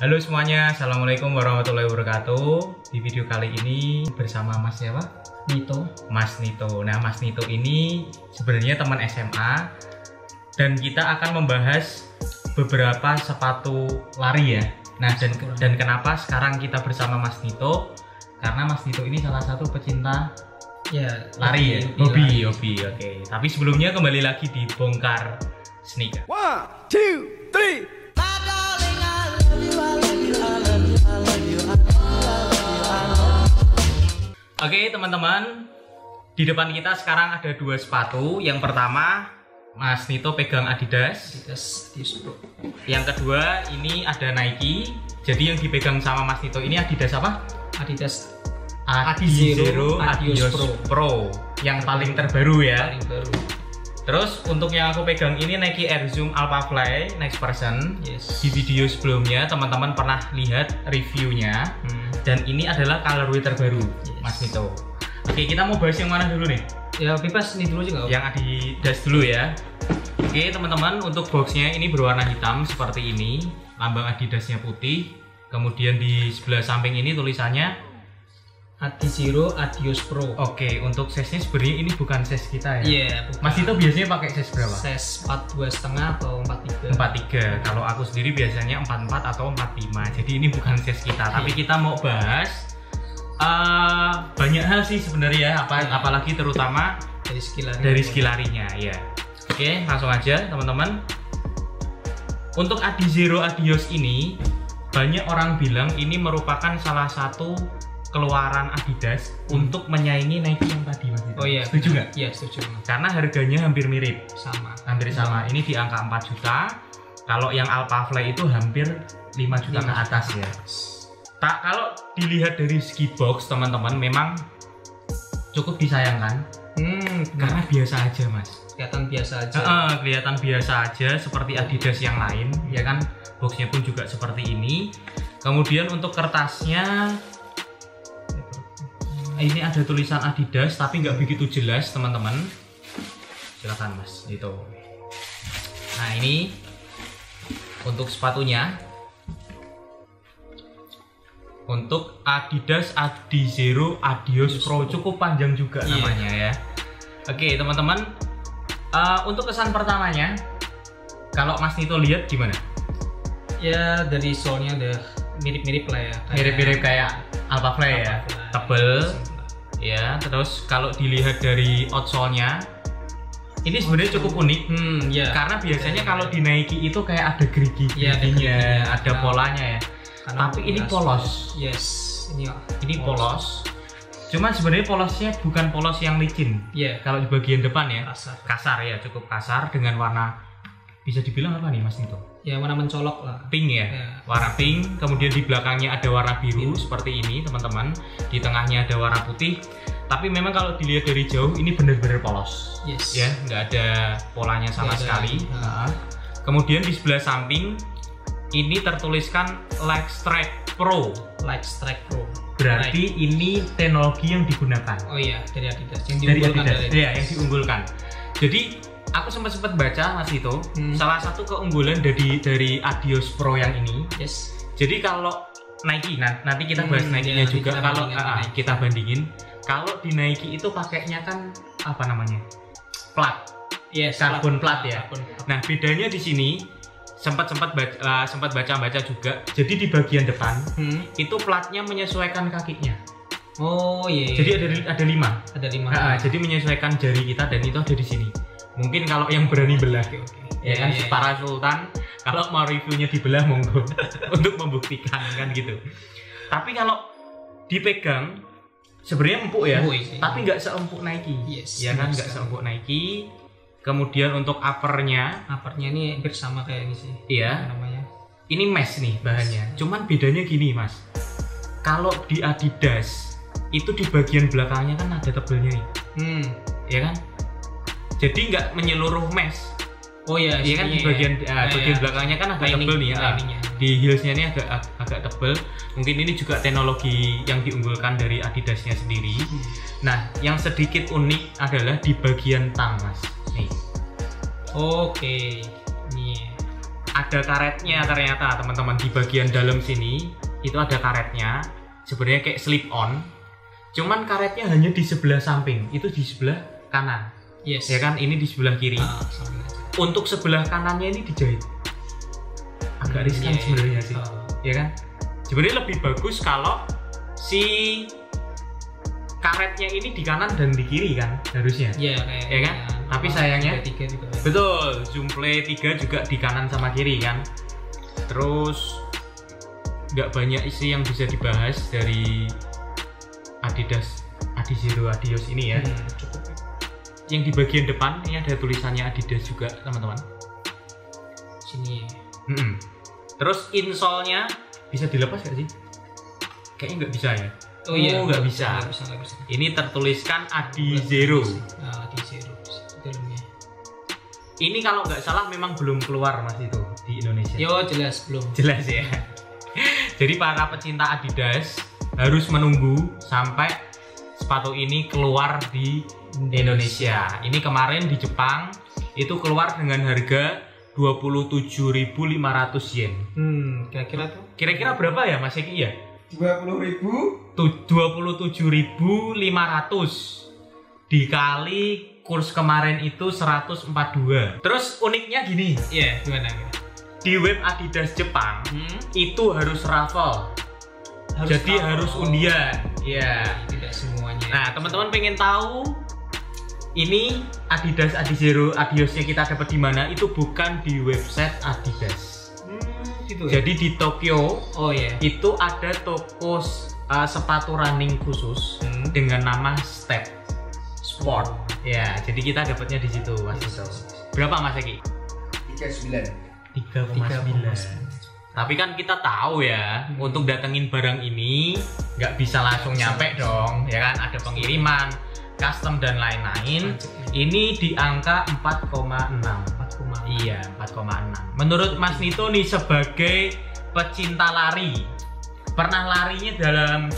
Halo semuanya, Assalamualaikum warahmatullahi wabarakatuh. Di video kali ini bersama Mas siapa? Nito. Mas Nito. Nah, Mas Nito ini sebenarnya teman SMA dan kita akan membahas beberapa sepatu lari ya. Nah, dan kenapa sekarang kita bersama Mas Nito? Karena Mas Nito ini salah satu pecinta Ya, lari ya, hobi. Oke. Tapi sebelumnya kembali lagi di Bongkar Sneaker. 1, 2, 3. Oke teman-teman, di depan kita sekarang ada dua sepatu. Yang pertama Mas Nito pegang Adidas Pro. Yang kedua ini ada Nike. Jadi yang dipegang sama Mas Nito ini Adidas apa? Adidas Adizero Adios Pro yang paling terbaru ya. Paling baru. Terus untuk yang aku pegang ini Nike Air Zoom Alphafly Next Version. Yes. Di video sebelumnya teman-teman pernah lihat reviewnya. Dan ini adalah colorway terbaru, yes. Mas Nito. Oke, kita mau bahas yang mana dulu nih? Ya bebas, ini dulu juga. Yang Adidas dulu ya. Oke teman-teman, untuk boxnya ini berwarna hitam seperti ini. Lambang Adidasnya putih. Kemudian di sebelah samping ini tulisannya Adizero Adios Pro. Oke, untuk size-nya sebenarnya ini bukan size kita ya. Iya, Mas Nito biasanya pakai size berapa? Size 42,5 atau 43. 43. Kalau aku sendiri biasanya 44 atau 45. Jadi ini bukan size kita, tapi kita mau bahas banyak hal sih sebenarnya ya, apalagi terutama dari segi larinya ya. Oke, langsung aja teman-teman. Untuk Adizero Adios ini banyak orang bilang ini merupakan salah satu keluaran Adidas untuk menyaingi Nike yang tadi, Mas. Oh iya, setuju nggak? Iya, setuju. Karena harganya hampir mirip. Hampir sama. Ini di angka 4 juta. Kalau yang Alphafly itu hampir 5 juta ke atas ya. Kalau dilihat dari segi box, teman-teman, memang cukup disayangkan. Karena biasa aja, Mas. Kelihatan biasa aja. Kelihatan biasa aja seperti Adidas yang lain, ya kan? Boxnya pun juga seperti ini. Kemudian untuk kertasnya ini ada tulisan Adidas tapi nggak begitu jelas, teman-teman. Silakan Mas itu. Nah ini untuk sepatunya, untuk Adidas Adizero Adios Pro, cukup panjang juga namanya ya. Oke teman-teman, untuk kesan pertamanya kalau Mas Nito lihat gimana? Ya dari soalnya udah mirip-mirip lah ya. Mirip-mirip kayak Alphafly ya, tebel ya. Terus kalau dilihat dari outsole-nya ini sebenarnya cukup unik, karena biasanya kalau di Nike itu kayak ada gerigi-geriginya, ada polanya ya. Tapi ini polos. Yes, ini polos. Cuman sebenarnya polosnya bukan polos yang licin. Kalau di bagian depan ya kasar ya, cukup kasar dengan warna, bisa dibilang apa nih Mas Nito? Ya warna mencolok lah. Pink ya, warna pink. Kemudian di belakangnya ada warna biru seperti ini teman-teman. Di tengahnya ada warna putih. Tapi memang kalau dilihat dari jauh ini benar-benar polos. Ya, nggak ada polanya sama sekali. Kemudian di sebelah samping ini tertuliskan Lightstrike Pro. Berarti ini teknologi yang digunakan. Oh iya, dari Adidas. Yang diunggulkan. Jadi aku sempat baca Mas itu, salah satu keunggulan dari Adios Pro yang ini. Jadi kalau Nike, nanti kita bahas Nike-nya juga. Kalau kita bandingin, kalau di Nike itu pakainya kan apa namanya, plat, karbon plat ya. Nah bedanya di sini sempat baca juga. Jadi di bagian depan itu platnya menyesuaikan kakinya. Oh iya. Jadi ada 5. Jadi menyesuaikan jari kita dan itu ada di sini. Mungkin kalau yang berani belah, ya kan, para sultan kalau mau reviewnya dibelah monggo untuk membuktikan kan gitu. Tapi kalau dipegang sebenarnya empuk ya, tapi nggak seempuk Nike, ya kan, nggak seempuk Nike. Kemudian untuk uppernya ini hampir sama kayak ini sih. Iya. Namanya. Ini mesh nih bahannya. Cuman bedanya gini Mas, kalau di Adidas itu di bagian belakangnya kan ada tebelnya nih, ya kan? Jadi nggak menyeluruh mesh. Oh iya, iya kan, di bagian belakangnya kan agak tebel nih ya. Di heelsnya ini agak tebel. Mungkin ini juga teknologi yang diunggulkan dari Adidasnya sendiri. Nah, yang sedikit unik adalah di bagian tang Mas. Nih. Oke. Nih. ada karetnya ternyata teman-teman di bagian dalam sini itu ada karetnya. Sebenarnya kayak slip on. Cuman karetnya hanya di sebelah samping, itu di sebelah kanan. Yes. Ya kan, ini di sebelah kiri. Untuk sebelah kanannya ini dijahit. Agak riskan sebenarnya sih. Ya kan? Sebenarnya lebih bagus kalau si karetnya ini di kanan dan di kiri kan harusnya. Iya, kayak ya kan? Tapi sayangnya tiga juga. betul, Zoomplay 3 juga di kanan sama kiri kan. Terus nggak banyak isi yang bisa dibahas dari Adidas Adizero Adios ini ya. Cukup. Yang di bagian depan ini ada tulisannya Adidas juga teman-teman. Sini. Terus insole-nya bisa dilepas nggak sih? Kayaknya nggak bisa ya. Oh iya, nggak bisa. Nggak bisa. Ini tertuliskan Adizero. Adizero. Dalamnya. Ini kalau nggak salah memang belum keluar mas itu di Indonesia. Yo jelas belum. Jelas ya. Jadi para pecinta Adidas harus menunggu sampai sepatu ini keluar di Indonesia. Ini kemarin di Jepang itu keluar dengan harga 27.500 yen. Kira-kira tuh? Kira-kira berapa ya Mas Eki ya? 20.000 27.500 dikali kurs kemarin itu 142. Terus uniknya gini. Iya, gimana? Di web Adidas Jepang itu harus raffle. Jadi harus undian. Iya. Tidak semuanya. Nah, teman-teman pengen tahu ini Adidas Adizero Adiosnya kita dapat di mana? Itu bukan di website Adidas. Gitu ya? Jadi di Tokyo, itu ada toko sepatu running khusus dengan nama Step Sport. Ya, jadi kita dapatnya di situ Mas Ito. Berapa Mas Eki? 39. 3,9. Tapi kan kita tahu ya, untuk datengin barang ini nggak bisa langsung nyampe dong, ya kan? Ada pengiriman, custom dan lain-lain. Ini di angka 4,6. Iya, 4,6. Menurut Mas Nito nih sebagai pecinta lari, pernah larinya dalam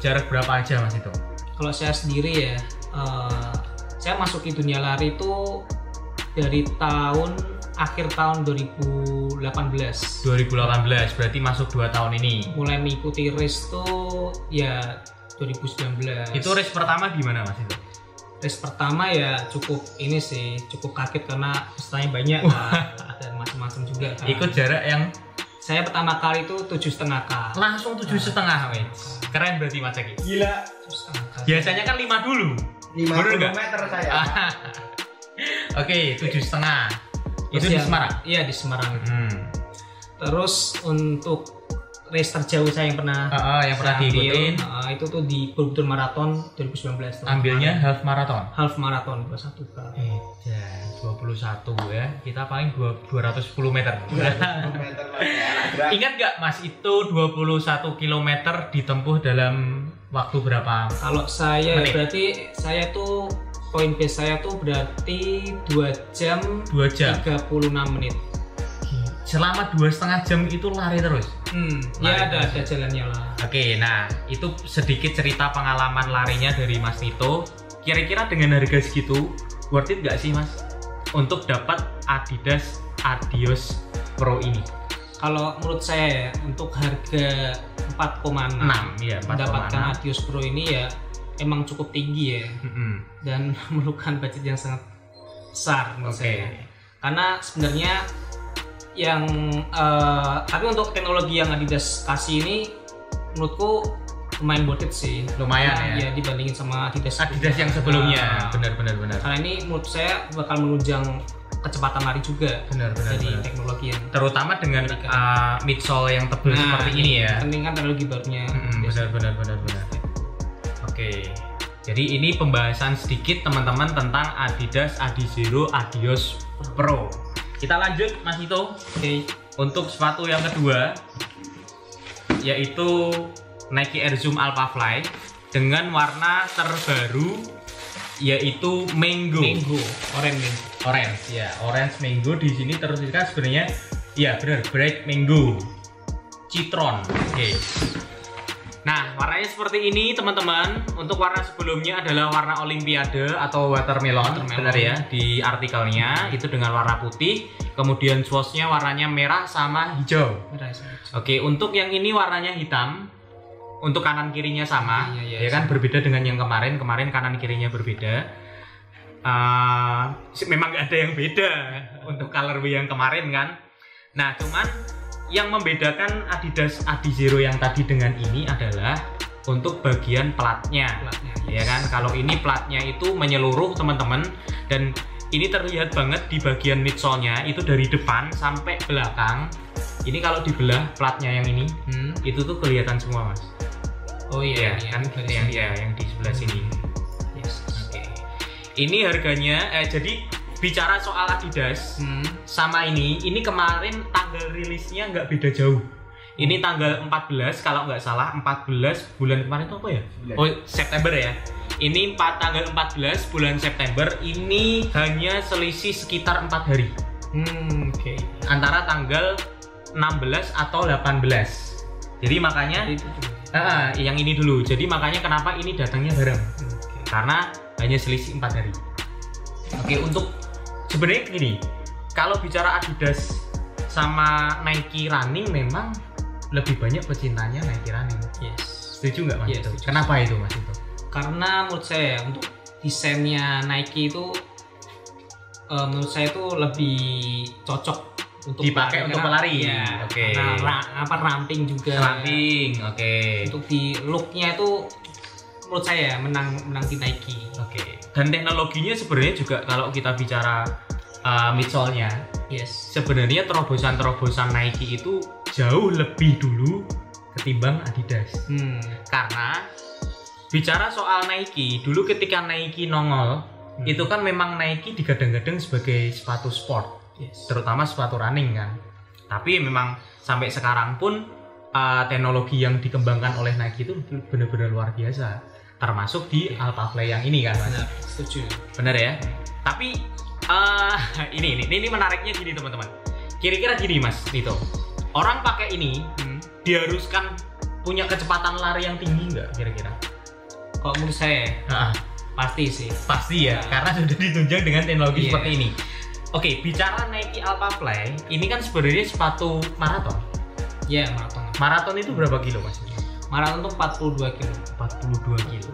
jarak berapa aja Mas Nito? Kalau saya sendiri ya, saya masuk di dunia lari itu dari akhir tahun 2018 berarti masuk 2 tahun ini. Mulai mengikuti race tuh ya 2019. Itu race pertama di mana Mas itu? Race pertama ya cukup kaget karena pesertanya banyak dan macam-macam juga kan. Ikut jarak yang saya pertama kali itu 7,5K. Langsung 7,5 wes. Keren berarti Mas Eki. Gila. 7,5K. Biasanya kan 5 dulu. 5 km saya. Oke, 7,5. Itu di Semarang? Iya di Semarang. Terus untuk race terjauh saya yang pernah diikutin itu tuh di Borobudur Marathon 2019. Ambilnya half marathon. Half marathon 21K. 21 ya. Kita paling 210 meter. 210 meter lah. Ingat nggak Mas itu 21 km ditempuh dalam waktu berapa? Kalau saya menit? Berarti saya tuh poin base saya tuh berarti 2 jam 36 menit. Selama 2,5 jam itu lari terus? Ya ada jalannya lah. Oke, nah itu sedikit cerita pengalaman larinya dari Mas Nito. Kira-kira dengan harga segitu worth it nggak sih Mas untuk dapat Adidas Adios Pro ini? Kalau menurut saya ya, untuk harga 4,6 ya, mendapatkan Adios Pro ini ya emang cukup tinggi ya. Dan memerlukan budget yang sangat besar menurut saya. Karena sebenarnya yang tapi untuk teknologi yang Adidas kasih ini menurutku lumayan worth it sih. Lumayan ya dibandingin sama Adidas yang sebelumnya. Benar. Karena ini menurut saya bakal menunjang kecepatan lari juga. Benar. Teknologi yang terutama dengan midsole yang tebal seperti ini ya. Penting kan teknologi barunya. Benar. Oke. Jadi ini pembahasan sedikit teman-teman tentang Adidas Adizero Adios Pro. Kita lanjut Mas Nito. Untuk sepatu yang kedua yaitu Nike Air Zoom Alpha Fly dengan warna terbaru yaitu mango. Orange ya, orange mango. Di sini tertuliskan sebenarnya ya benar, bright mango citron. Nah, warnanya seperti ini teman-teman. Untuk warna sebelumnya adalah warna Olimpiade atau watermelon, benar ya di artikelnya. Itu dengan warna putih. Kemudian swatchnya warnanya merah sama hijau. Oke, untuk yang ini warnanya hitam. Untuk kanan kirinya sama, ya kan berbeda dengan yang kemarin. Kemarin kanan kirinya berbeda. Memang nggak ada yang beda untuk colorway yang kemarin kan. Nah, cuman yang membedakan Adidas Adizero yang tadi dengan ini adalah untuk bagian platnya, ya kan. Kalau ini platnya itu menyeluruh teman-teman, dan ini terlihat banget di bagian midsole-nya itu dari depan sampai belakang. Ini kalau dibelah platnya yang ini, itu tuh kelihatan semua mas. Oh iya, kan yang di sebelah sini. Yes. Oke. Ini harganya, jadi bicara soal Adidas sama ini kemarin tanggal rilisnya nggak beda jauh. Ini tanggal 14 kalau nggak salah, 14 bulan kemarin itu apa ya? Oh, September ya. Ini tanggal 14 bulan September, ini hanya selisih sekitar 4 hari. Oke. Antara tanggal 16 atau 18. Jadi makanya yang ini dulu. Jadi makanya kenapa ini datangnya bareng. Karena hanya selisih 4 hari. Oke, untuk sebenarnya gini, kalau bicara Adidas sama Nike Running memang lebih banyak pecintanya Nike Running. Yes. Setuju nggak mas? Yes, itu? setuju. Kenapa itu mas itu? Karena menurut saya untuk desainnya Nike itu menurut saya itu lebih cocok untuk dipakai untuk pelari. Ya. Oke. Nah, ramping juga. Ramping. Oke. Untuk di looknya itu menurut saya menang di Nike. Oke. Dan teknologinya sebenarnya juga kalau kita bicara midsole-nya, yes, sebenarnya terobosan Nike itu jauh lebih dulu ketimbang Adidas. Karena bicara soal Nike, dulu ketika Nike nongol, itu kan memang Nike digadang-gadang sebagai sepatu sport, terutama sepatu running kan. Tapi memang sampai sekarang pun teknologi yang dikembangkan oleh Nike itu benar-benar luar biasa. Termasuk di Alphafly yang ini kan mas. Benar, setuju. Bener ya. Tapi ini menariknya gini teman-teman. Kira-kira gini mas Nito, orang pakai ini diharuskan punya kecepatan lari yang tinggi nggak kira-kira? Kalau menurut saya pasti sih. Pasti ya, karena sudah ditunjang dengan teknologi seperti ini. Oke, bicara Nike Alphafly, ini kan sebenarnya sepatu maraton. Iya, maraton. Maraton itu berapa kilo mas? Maraton itu 42 kilo. 42 kilo.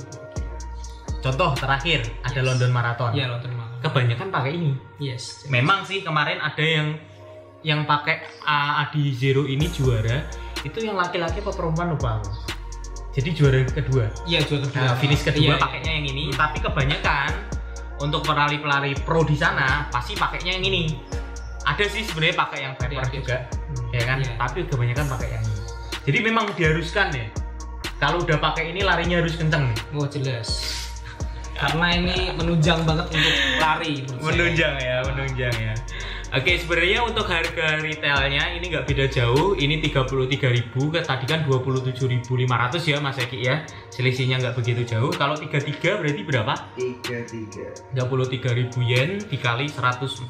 Contoh terakhir ada London Marathon. Iya, London Marathon. Kebanyakan pakai ini. Yes. Memang sih kemarin ada yang pakai Adizero ini juara, itu yang laki-laki apa perempuan lupa aku. Jadi juara kedua. Iya, juara kedua. Finish kedua pakainya yang ini, tapi kebanyakan untuk pelari-pelari pro di sana pasti pakainya yang ini. Ada sih sebenarnya pakai yang Vapor juga, ya kan? Tapi kebanyakan pakai yang ini. Jadi memang diharuskan ya. Kalau udah pakai ini larinya harus kenceng nih. Oh jelas. Karena ini menunjang banget untuk lari. Menunjang ya. Oke, sebenarnya untuk harga retailnya ini nggak beda jauh. Ini 33.000, tadi kan 27.500 ya Mas Eki ya. Selisihnya nggak begitu jauh. Kalau 33 berarti berapa? 33.000 yen dikali 142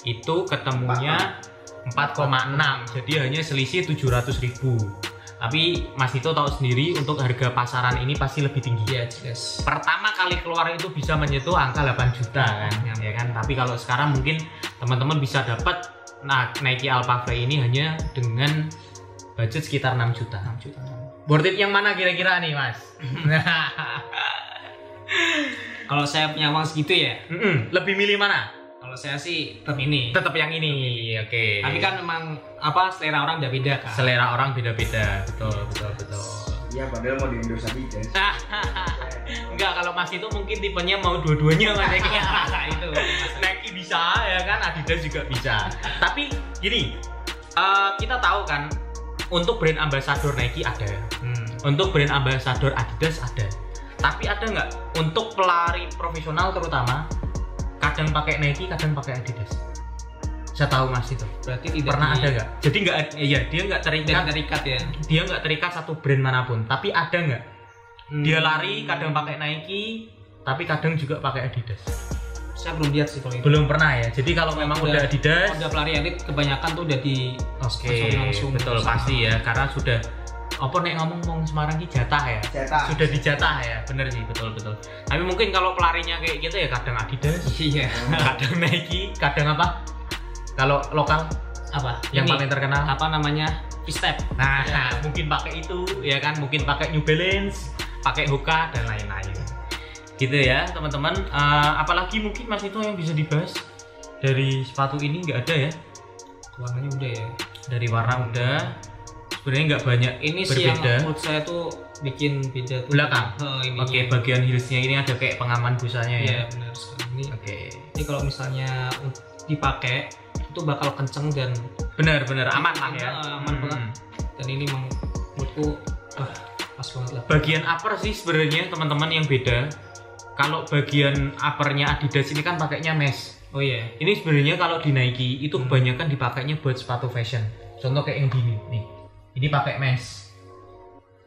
itu ketemunya 4,6. Jadi hanya selisih 700.000. Tapi Mas Tito tahu sendiri untuk harga pasaran ini pasti lebih tinggi. Ya, jelas. Pertama kali keluar itu bisa menyentuh angka 8 juta kan, ya kan. Tapi kalau sekarang mungkin teman-teman bisa dapat Nike Alphafly ini hanya dengan budget sekitar 6 juta. Worth it yang mana kira-kira nih, Mas? Kalau saya punya uang segitu ya, lebih milih mana? Kalau saya sih tetap ini. Tetap yang ini, oke. Tapi kan memang selera orang beda kan. Selera orang beda-beda, betul. Iya, padahal mau di Indonesia Adidas. Enggak, kalau Mas itu mungkin tipenya mau dua-duanya Mas Eki. Itu Nike bisa ya kan, Adidas juga bisa. Tapi gini, kita tahu kan untuk brand ambassador Nike ada, untuk brand ambassador Adidas ada. Tapi ada nggak untuk pelari profesional terutama? Kadang pakai Nike, kadang pakai Adidas. Saya tahu Mas itu. Berarti tidak pernah ada nggak? Jadi nggak, dia nggak terikat ya. Dia nggak terikat satu brand manapun. Tapi ada nggak? Dia lari kadang pakai Nike, tapi kadang juga pakai Adidas. Saya belum lihat sih kalau itu. Belum pernah ya. Jadi kalau memang udah Adidas, udah pelari elit kebanyakan tuh udah di langsung. Betul pasti ya, karena sudah apa nek ngomong Semarang ki jatah ya. Sudah dijatah ya, bener sih, betul. Tapi mungkin kalau pelarinya kayak gitu ya kadang Adidas, iya. kadang Nike, kadang apa? Kalau lokal apa? Yang Ini, paling terkenal apa namanya? V-Step. Nah, mungkin pakai itu ya kan, mungkin pakai New Balance, pakai Hoka dan lain-lain. Gitu ya, teman-teman. Apalagi mungkin Mas itu yang bisa dibahas dari sepatu ini nggak ada ya? Warnanya udah ya. Dari warna udah. Sebenarnya nggak banyak ini berbeda. sih yang menurut saya tuh bikin beda tuh belakang. Oke, bagian heelsnya ini ada kayak pengaman busanya ya. Iya, benar sekali. Ini Ini kalau misalnya dipakai itu bakal kenceng dan benar aman lah ya. Aman banget. Dan ini menurutku pas banget lah. Bagian upper sih sebenarnya teman-teman yang beda. Kalau bagian uppernya Adidas ini kan pakainya mesh. Oh iya. Ini sebenarnya kalau di Nike itu kebanyakan dipakainya buat sepatu fashion. Contoh kayak yang gini nih. Ini pakai mesh.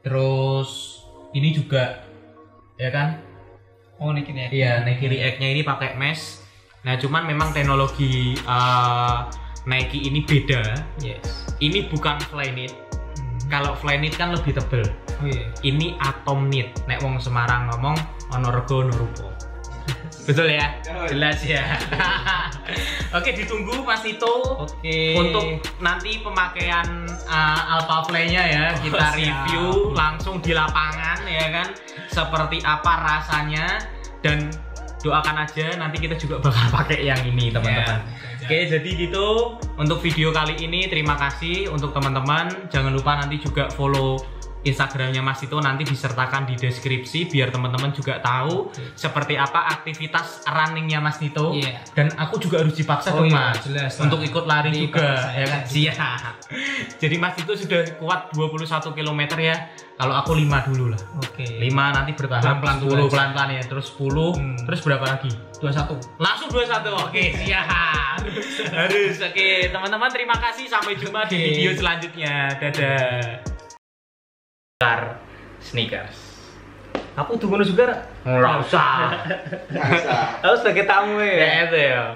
Terus ini juga ya kan? Oh, Nike React. Iya, Nike React-nya ini pakai mesh. Nah, cuman memang teknologi Nike ini beda. Yes. Ini bukan Flyknit. Kalau Flyknit kan lebih tebel. Oh iya. Ini Atom Knit. Nek wong Semarang ngomong ono rego ono rupa. Betul ya? Jelas ya. Oke, ditunggu Mas Tito. Oke. Untuk nanti pemakaian Alpha Fly-nya ya, kita review langsung di lapangan ya kan. Seperti apa rasanya, dan doakan aja nanti kita juga bakal pakai yang ini teman-teman. Oke, jadi gitu untuk video kali ini. Terima kasih untuk teman-teman. Jangan lupa nanti juga follow Instagramnya Mas Tito, nanti disertakan di deskripsi biar teman-teman juga tahu seperti apa aktivitas runningnya Mas Tito. Dan aku juga harus dipaksa dong Mas, jelas, untuk ikut lari juga ya kan. Siap. Jadi Mas Tito sudah kuat 21 km ya. Kalau aku 5 dulu lah. Oke. 5 nanti bertahap, 10 pelan-pelan ya, terus 10, terus berapa lagi? 21. Langsung 21. Oke, siap. Harus. Oke, teman-teman terima kasih, sampai jumpa di video selanjutnya. Dadah. Sneakers. Aku tunggu juga. Nggak usah. Biasa. Harus sebagai tamu ya. Itu ya.